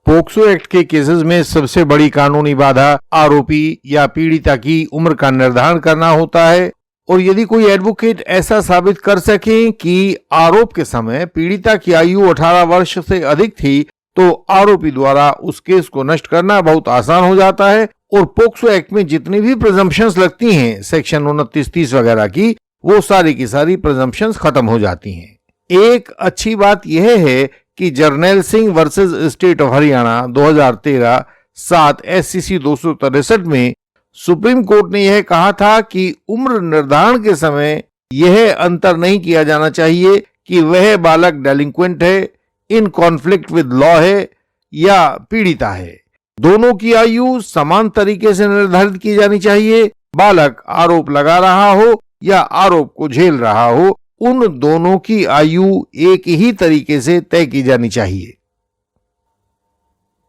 POCSO act के cases में सबसे बड़ी कानूनी बाधा आरोपी या पीड़िता की उम्र का निर्धारण करना होता है, और यदि कोई एडवोकेट ऐसा साबित कर सके कि आरोप के समय पीड़िता की आयु 18 वर्ष से अधिक थी, तो आरोपी द्वारा उस केस को नष्ट करना बहुत आसान हो जाता है। और पोक्सो एक्ट में जितनी भी प्रिजम्पशंस लगती हैं सेक्शन 29, 30 वगैरह की, वो सारी की सारी प्रिजम्पशंस खत्म हो जाती हैं। एक अच्छी बात यह है कि Jarnail Singh versus state of Haryana 2013 7 SCC 263 में सुप्रीम कोर्ट ने यह कहा था कि उम्र निर्धारण के समय यह अंतर नहीं किया जाना चाहिए कि वह बालक डेलिंक्वेंट है, इन कॉन्फ्लिक्ट विद लॉ है या पीड़िता है। दोनों की आयु समान तरीके से निर्धारित की जानी चाहिए। बालक आरोप लगा रहा हो या आरोप को झेल रहा हो, उन दोनों की आयु एक ही तरीके से तय की जानी चाहिए।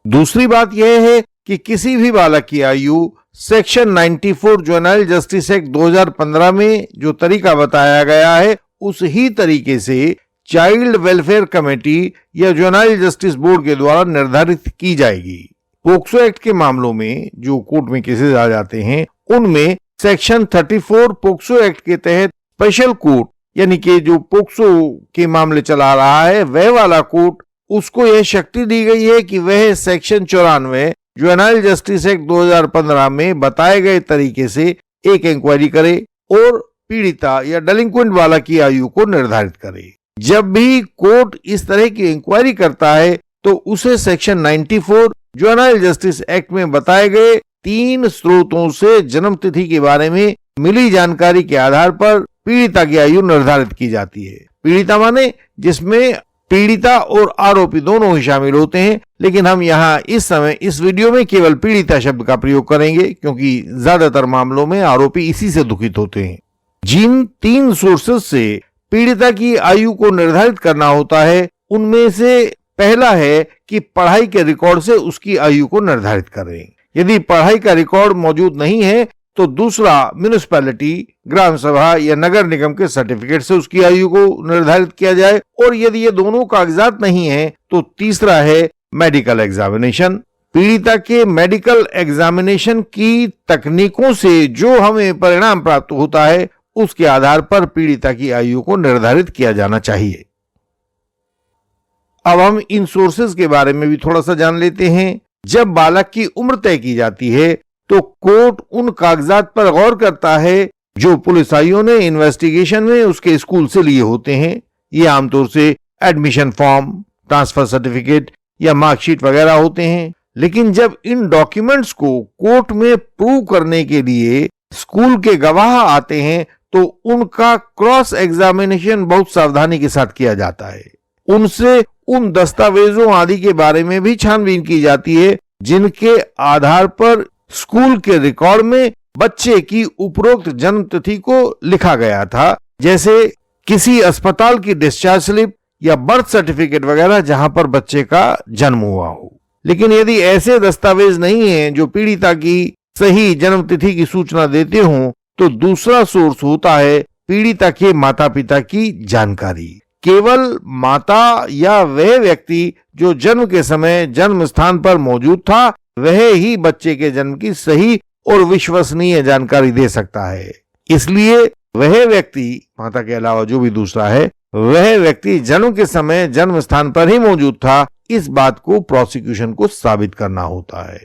दूसरी बात यह है कि किसी भी बालक की आयु सेक्शन 94 जुवेनाइल जस्टिस एक्ट 2015 में जो तरीका बताया गया है, उस ही तरीके से चाइल्ड वेलफेयर कमेटी या जुवेनाइल जस्टिस बोर्ड के द्वारा निर्धारित की जाएगी। पोक्सो एक्ट के मामलों में जो कोर्ट में केसेस आ जाते हैं, उनमें सेक्शन 34 पोक्सो एक्ट के तहत स्पेशल कोर्ट, यानी कि जो पोक्सो के मामले चला रहा है वह वाला कोर्ट, उसको यह शक्ति दी गई है कि वह सेक्शन 94 जुवेनाइल जस्टिस एक्ट 2015 में बताए गए तरीके से एक इंक्वायरी करे और पीड़िता या डेलिंक्वेंट बालक की आयु को निर्धारित करे। जब भी कोर्ट इस तरह की इंक्वायरी करता है तो उसे सेक्शन 94 जुवेनाइल जस्टिस एक्ट में बताए गए 3 स्रोतों से जन्म तिथि के बारे में मिली जानकारी के आधार पर पीड़िता की आयु निर्धारित की जाती है। पीड़िता माने जिसमें पीड़िता और आरोपी दोनों ही शामिल होते हैं, लेकिन हम यहाँ इस समय इस वीडियो में केवल पीड़िता शब्द का प्रयोग करेंगे क्योंकि ज्यादातर मामलों में आरोपी इसी से दुखित होते हैं। जिन 3 सोर्सेज से पीड़िता की आयु को निर्धारित करना होता है, उनमें से पहला है कि पढ़ाई के रिकॉर्ड से उसकी आयु को निर्धारित करें। यदि पढ़ाई का रिकॉर्ड मौजूद नहीं है तो दूसरा म्युनिसिपैलिटी, ग्राम सभा या नगर निगम के सर्टिफिकेट से उसकी आयु को निर्धारित किया जाए, और यदि ये दोनों कागजात नहीं है तो तीसरा है मेडिकल एग्जामिनेशन। पीड़िता के मेडिकल एग्जामिनेशन की तकनीकों से जो हमें परिणाम प्राप्त होता है, उसके आधार पर पीड़िता की आयु को निर्धारित किया जाना चाहिए। अब हम इन सोर्सेज के बारे में भी थोड़ा सा जान लेते हैं। जब बालक की उम्र तय की जाती है तो कोर्ट उन कागजात पर गौर करता है जो पुलिसाइयों ने इन्वेस्टिगेशन में उसके स्कूल से लिए होते हैं। ये आमतौर से एडमिशन फॉर्म, ट्रांसफर सर्टिफिकेट या मार्कशीट वगैरह होते हैं। लेकिन जब इन डॉक्यूमेंट्स को कोर्ट में प्रूव करने के लिए स्कूल के गवाह आते हैं तो उनका क्रॉस एग्जामिनेशन बहुत सावधानी के साथ किया जाता है। उनसे उन दस्तावेजों आदि के बारे में भी छानबीन की जाती है जिनके आधार पर स्कूल के रिकॉर्ड में बच्चे की उपरोक्त जन्म तिथि को लिखा गया था, जैसे किसी अस्पताल की डिस्चार्ज स्लिप या बर्थ सर्टिफिकेट वगैरह जहां पर बच्चे का जन्म हुआ हो। लेकिन यदि ऐसे दस्तावेज नहीं हैं जो पीड़िता की सही जन्म तिथि की सूचना देते हों, तो दूसरा सोर्स होता है पीड़िता के माता पिता की जानकारी। केवल माता या वह व्यक्ति जो जन्म के समय जन्म स्थान पर मौजूद था, वह ही बच्चे के जन्म की सही और विश्वसनीय जानकारी दे सकता है। इसलिए वह व्यक्ति, माता के अलावा जो भी दूसरा है, वह व्यक्ति जन्म के समय जन्म स्थान पर ही मौजूद था, इस बात को प्रोसिक्यूशन को साबित करना होता है।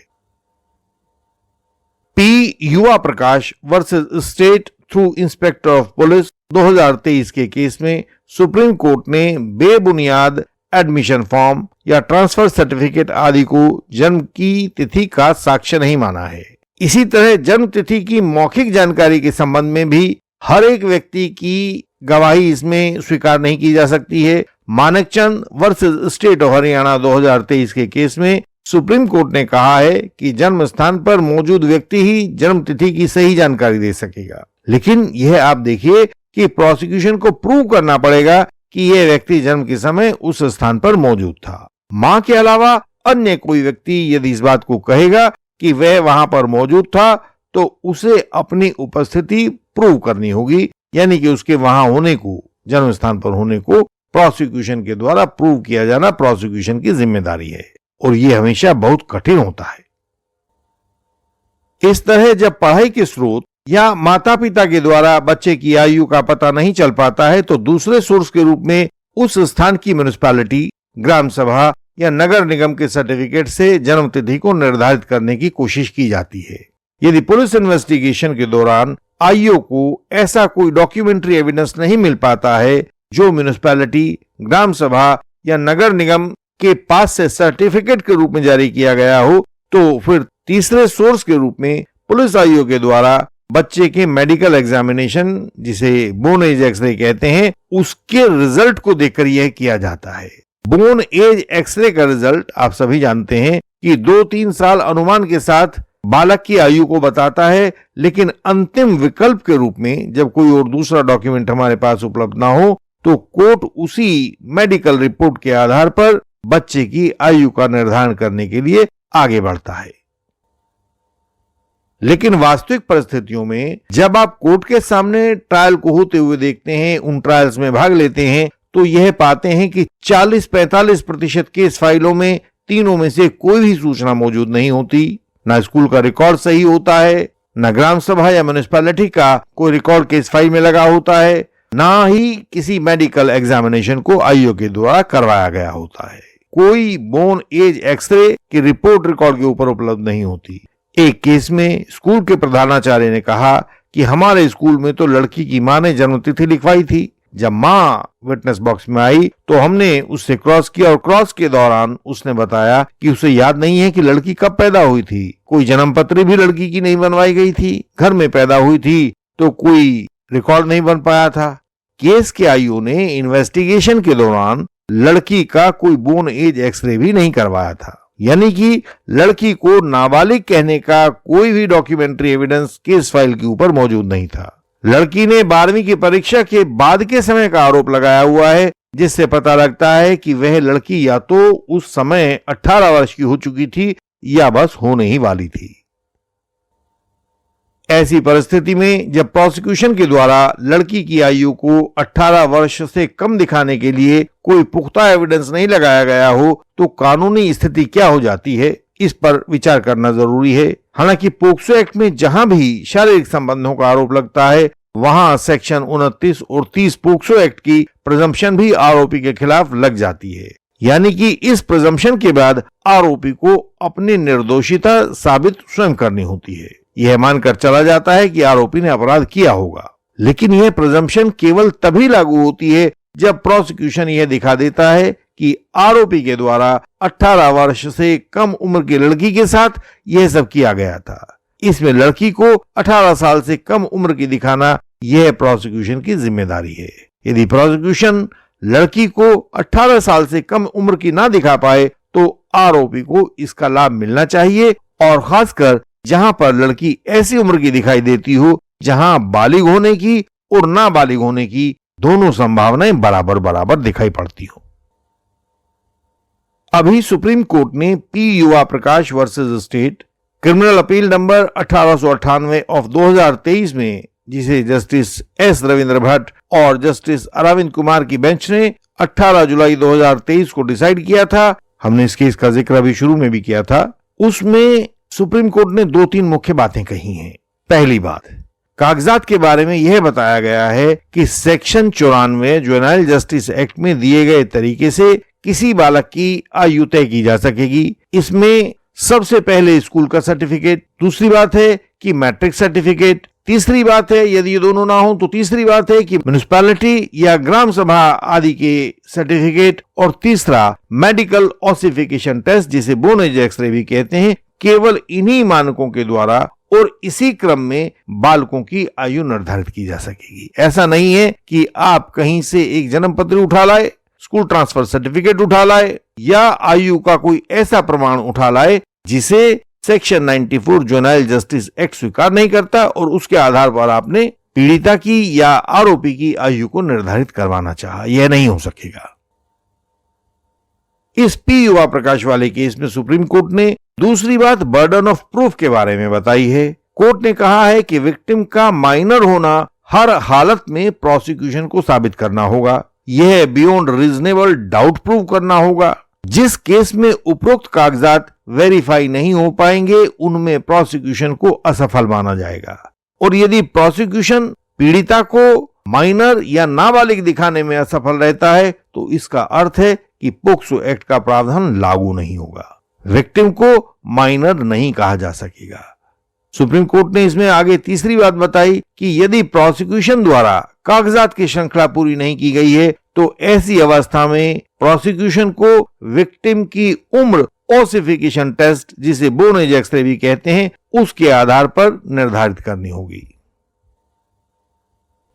P Yuva Prakash versus state through inspector of police 2023 के केस में सुप्रीम कोर्ट ने बेबुनियाद एडमिशन फॉर्म या ट्रांसफर सर्टिफिकेट आदि को जन्म की तिथि का साक्ष्य नहीं माना है। इसी तरह जन्म तिथि की मौखिक जानकारी के संबंध में भी हर एक व्यक्ति की गवाही इसमें स्वीकार नहीं की जा सकती है। Manakchand versus state of Haryana 2023 के केस में सुप्रीम कोर्ट ने कहा है कि जन्म स्थान पर मौजूद व्यक्ति ही जन्म तिथि की सही जानकारी दे सकेगा। लेकिन यह आप देखिए कि प्रोसिक्यूशन को प्रूव करना पड़ेगा कि यह व्यक्ति जन्म के समय उस स्थान पर मौजूद था। मां के अलावा अन्य कोई व्यक्ति यदि इस बात को कहेगा कि वह वहां पर मौजूद था, तो उसे अपनी उपस्थिति प्रूव करनी होगी, यानी कि उसके वहां होने को, जन्म स्थान पर होने को प्रोसिक्यूशन के द्वारा प्रूव किया जाना प्रोसिक्यूशन की जिम्मेदारी है। और ये हमेशा बहुत कठिन होता है। इस तरह जब पढ़ाई के स्रोत या माता पिता के द्वारा बच्चे की आयु का पता नहीं चल पाता है तो दूसरे सोर्स के रूप में उस स्थान की म्युनिसिपैलिटी, ग्राम सभा या नगर निगम के सर्टिफिकेट से जन्म तिथि को निर्धारित करने की कोशिश की जाती है। यदि पुलिस इन्वेस्टिगेशन के दौरान आईओ को ऐसा कोई डॉक्यूमेंट्री एविडेंस नहीं मिल पाता है जो म्युनिसिपैलिटी, ग्राम सभा या नगर निगम के पास से सर्टिफिकेट के रूप में जारी किया गया हो, तो फिर तीसरे सोर्स के रूप में पुलिस आईओ के द्वारा बच्चे के मेडिकल एग्जामिनेशन, जिसे बोन एज एक्सरे कहते हैं, उसके रिजल्ट को देखकर यह किया जाता है। बोन एज एक्सरे का रिजल्ट आप सभी जानते हैं कि 2-3 साल अनुमान के साथ बालक की आयु को बताता है, लेकिन अंतिम विकल्प के रूप में जब कोई और दूसरा डॉक्यूमेंट हमारे पास उपलब्ध ना हो तो कोर्ट उसी मेडिकल रिपोर्ट के आधार पर बच्चे की आयु का निर्धारण करने के लिए आगे बढ़ता है। लेकिन वास्तविक परिस्थितियों में जब आप कोर्ट के सामने ट्रायल को होते हुए देखते हैं, उन ट्रायल्स में भाग लेते हैं, तो यह पाते हैं कि 40-45% केस फाइलों में तीनों में से कोई भी सूचना मौजूद नहीं होती। ना स्कूल का रिकॉर्ड सही होता है, ना ग्राम सभा या म्युनिसिपैलिटी का कोई रिकॉर्ड केस फाइल में लगा होता है, ना ही किसी मेडिकल एग्जामिनेशन को आईओ के द्वारा करवाया गया होता है। कोई बोन एज एक्सरे की रिपोर्ट रिकॉर्ड के ऊपर उपलब्ध नहीं होती। एक केस में स्कूल के प्रधानाचार्य ने कहा कि हमारे स्कूल में तो लड़की की मां ने जन्मतिथि लिखवाई थी। जब मां विटनेस बॉक्स में आई तो हमने उससे क्रॉस किया और क्रॉस के दौरान उसने बताया कि उसे याद नहीं है कि लड़की कब पैदा हुई थी। कोई जन्म पत्री भी लड़की की नहीं बनवाई गई थी। घर में पैदा हुई थी तो कोई रिकॉर्ड नहीं बन पाया था। केस के आईओ ने इन्वेस्टिगेशन के दौरान लड़की का कोई बोन एज एक्सरे भी नहीं करवाया था, यानी कि लड़की को नाबालिग कहने का कोई भी डॉक्यूमेंट्री एविडेंस केस फाइल के ऊपर मौजूद नहीं था। लड़की ने 12वीं की परीक्षा के बाद के समय का आरोप लगाया हुआ है, जिससे पता लगता है कि वह लड़की या तो उस समय 18 वर्ष की हो चुकी थी या बस होने ही वाली थी। ऐसी परिस्थिति में जब प्रोसिक्यूशन के द्वारा लड़की की आयु को 18 वर्ष से कम दिखाने के लिए कोई पुख्ता एविडेंस नहीं लगाया गया हो तो कानूनी स्थिति क्या हो जाती है, इस पर विचार करना जरूरी है। हालांकि पोक्सो एक्ट में जहां भी शारीरिक संबंधों का आरोप लगता है वहां सेक्शन 29 और 30 पोक्सो एक्ट की प्रिजम्पशन भी आरोपी के खिलाफ लग जाती है, यानी कि इस प्रिजम्पशन के बाद आरोपी को अपनी निर्दोषिता साबित स्वयं करनी होती है। यह मानकर चला जाता है कि आरोपी ने अपराध किया होगा, लेकिन यह प्रिजम्पशन केवल तभी लागू होती है जब प्रोसिक्यूशन यह दिखा देता है कि आरोपी के द्वारा 18 वर्ष से कम उम्र की लड़की के साथ यह सब किया गया था। इसमें लड़की को 18 साल से कम उम्र की दिखाना यह प्रोसिक्यूशन की जिम्मेदारी है। यदि प्रोसिक्यूशन लड़की को 18 साल से कम उम्र की ना दिखा पाए तो आरोपी को इसका लाभ मिलना चाहिए, और खासकर जहां पर लड़की ऐसी उम्र की दिखाई देती हो जहां बालिग होने की और नाबालिग होने की दोनों संभावनाएं बराबर बराबर दिखाई पड़ती हो। अभी सुप्रीम कोर्ट ने P Yuva Prakash versus state criminal appeal number 1898 of 2023 में, जिसे जस्टिस एस रविंद्र भट्ट और जस्टिस अरविंद कुमार की बेंच ने 18 जुलाई 2023 को डिसाइड किया था, हमने इस केस का जिक्र अभी शुरू में भी किया था, उसमें सुप्रीम कोर्ट ने 2-3 मुख्य बातें कही हैं। पहली बात, कागजात के बारे में यह बताया गया है कि सेक्शन 94 जुवेनाइल जस्टिस एक्ट में दिए गए तरीके से किसी बालक की आयु तय की जा सकेगी। इसमें सबसे पहले स्कूल का सर्टिफिकेट, दूसरी बात है कि मैट्रिक सर्टिफिकेट, तीसरी बात है यदि ये दोनों ना हो तो तीसरी बात है कि म्युनिसिपैलिटी या ग्राम सभा आदि के सर्टिफिकेट, और तीसरा मेडिकल ऑसिफिकेशन टेस्ट, जिसे बोन एज एक्सरे भी कहते हैं। केवल इन्हीं मानकों के द्वारा और इसी क्रम में बालकों की आयु निर्धारित की जा सकेगी। ऐसा नहीं है कि आप कहीं से एक जन्म पत्र उठा लाए, स्कूल ट्रांसफर सर्टिफिकेट उठा लाए या आयु का कोई ऐसा प्रमाण उठा लाए जिसे सेक्शन 94 जुवेनाइल जस्टिस एक्ट स्वीकार नहीं करता, और उसके आधार पर आपने पीड़िता की या आरोपी की आयु को निर्धारित करवाना चाहा। यह नहीं हो सकेगा। इस पी युवा प्रकाश वाले केस में सुप्रीम कोर्ट ने दूसरी बात बर्डन ऑफ प्रूफ के बारे में बताई है। कोर्ट ने कहा है कि विक्टिम का माइनर होना हर हालत में प्रोसिक्यूशन को साबित करना होगा। यह बियॉन्ड रीजनेबल डाउट प्रूव करना होगा। जिस केस में उपरोक्त कागजात वेरीफाई नहीं हो पाएंगे उनमें प्रोसिक्यूशन को असफल माना जाएगा। और यदि प्रोसिक्यूशन पीड़िता को माइनर या नाबालिग दिखाने में असफल रहता है तो इसका अर्थ है कि पोक्सो एक्ट का प्रावधान लागू नहीं होगा, विक्टिम को माइनर नहीं कहा जा सकेगा। सुप्रीम कोर्ट ने इसमें आगे तीसरी बात बताई कि यदि प्रोसिक्यूशन द्वारा कागजात की श्रृंखला पूरी नहीं की गई है तो ऐसी अवस्था में प्रोसिक्यूशन को विक्टिम की उम्र ओसिफिकेशन टेस्ट, जिसे बोन एज एक्सरे भी कहते हैं, उसके आधार पर निर्धारित करनी होगी।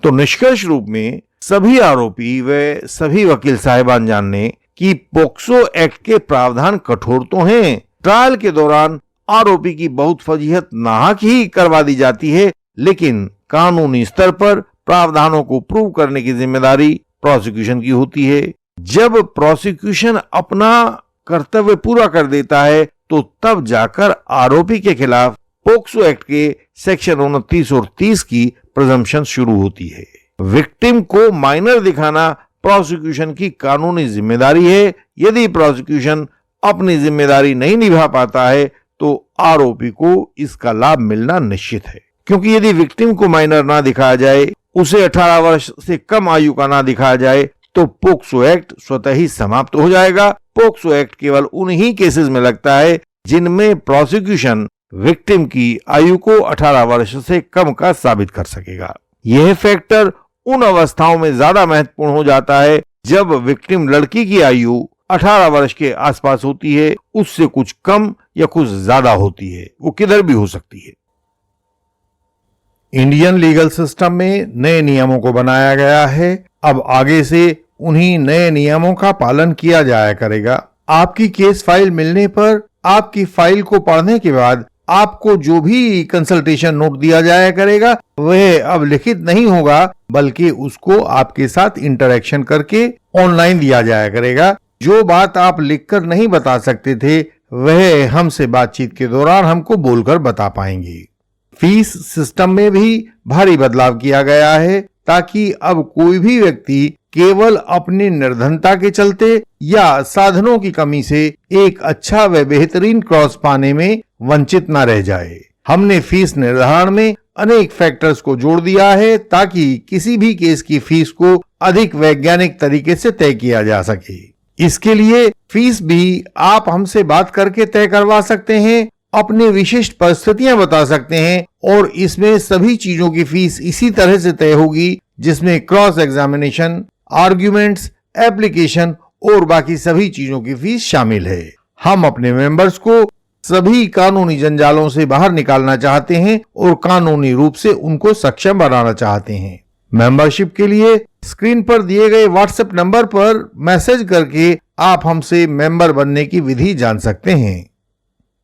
तो निष्कर्ष रूप में सभी आरोपी व सभी वकील साहिबान जान लें कि पोक्सो एक्ट के प्रावधान कठोर तो हैं, ट्रायल के दौरान आरोपी की बहुत फजीहत नाहक ही करवा दी जाती है, लेकिन कानूनी स्तर पर प्रावधानों को प्रूव करने की जिम्मेदारी प्रोसिक्यूशन की होती है। जब प्रोसिक्यूशन अपना कर्तव्य पूरा कर देता है तो तब जाकर आरोपी के खिलाफ पोक्सो एक्ट के सेक्शन 29 और 30 की प्रिजम्पशन शुरू होती है। विक्टिम को माइनर दिखाना प्रोसिक्यूशन की कानूनी जिम्मेदारी है। यदि प्रोसिक्यूशन अपनी जिम्मेदारी नहीं निभा पाता है तो आरोपी को इसका लाभ मिलना निश्चित है, क्योंकि यदि विक्टिम को माइनर ना दिखाया जाए, उसे 18 वर्ष से कम आयु का ना दिखाया जाए तो पोक्सो एक्ट स्वतः ही समाप्त हो जाएगा। पोक्सो एक्ट केवल उन्हीं केसेस में लगता है जिनमें प्रोसिक्यूशन विक्टिम की आयु को 18 वर्ष से कम का साबित कर सकेगा। यह फैक्टर उन अवस्थाओं में ज्यादा महत्वपूर्ण हो जाता है जब विक्टिम लड़की की आयु 18 वर्ष के आसपास होती है, उससे कुछ कम या कुछ ज्यादा होती है, वो किधर भी हो सकती है। इंडियन लीगल सिस्टम में नए नियमों को बनाया गया है। अब आगे से उन्हीं नए नियमों का पालन किया जाया करेगा। आपकी केस फाइल मिलने पर आपकी फाइल को पढ़ने के बाद आपको जो भी कंसल्टेशन नोट दिया जाया करेगा वह अब लिखित नहीं होगा, बल्कि उसको आपके साथ इंटरेक्शन करके ऑनलाइन दिया जाया करेगा। जो बात आप लिखकर नहीं बता सकते थे वह हमसे बातचीत के दौरान हमको बोलकर बता पाएंगे। फीस सिस्टम में भी भारी बदलाव किया गया है ताकि अब कोई भी व्यक्ति केवल अपनी निर्धनता के चलते या साधनों की कमी से एक अच्छा व बेहतरीन क्रॉस पाने में वंचित न रह जाए। हमने फीस निर्धारण में अनेक फैक्टर्स को जोड़ दिया है ताकि किसी भी केस की फीस को अधिक वैज्ञानिक तरीके से तय किया जा सके। इसके लिए फीस भी आप हमसे बात करके तय करवा सकते हैं, अपनी विशिष्ट परिस्थितियां बता सकते हैं और इसमें सभी चीजों की फीस इसी तरह से तय होगी जिसमें क्रॉस एग्जामिनेशन, आर्ग्यूमेंट्स, एप्लीकेशन और बाकी सभी चीजों की फीस शामिल है। हम अपने मेंबर्स को सभी कानूनी जंजालों से बाहर निकालना चाहते हैं और कानूनी रूप से उनको सक्षम बनाना चाहते हैं। मेंबरशिप के लिए स्क्रीन पर दिए गए व्हाट्सएप नंबर पर मैसेज करके आप हमसे मेंबर बनने की विधि जान सकते हैं।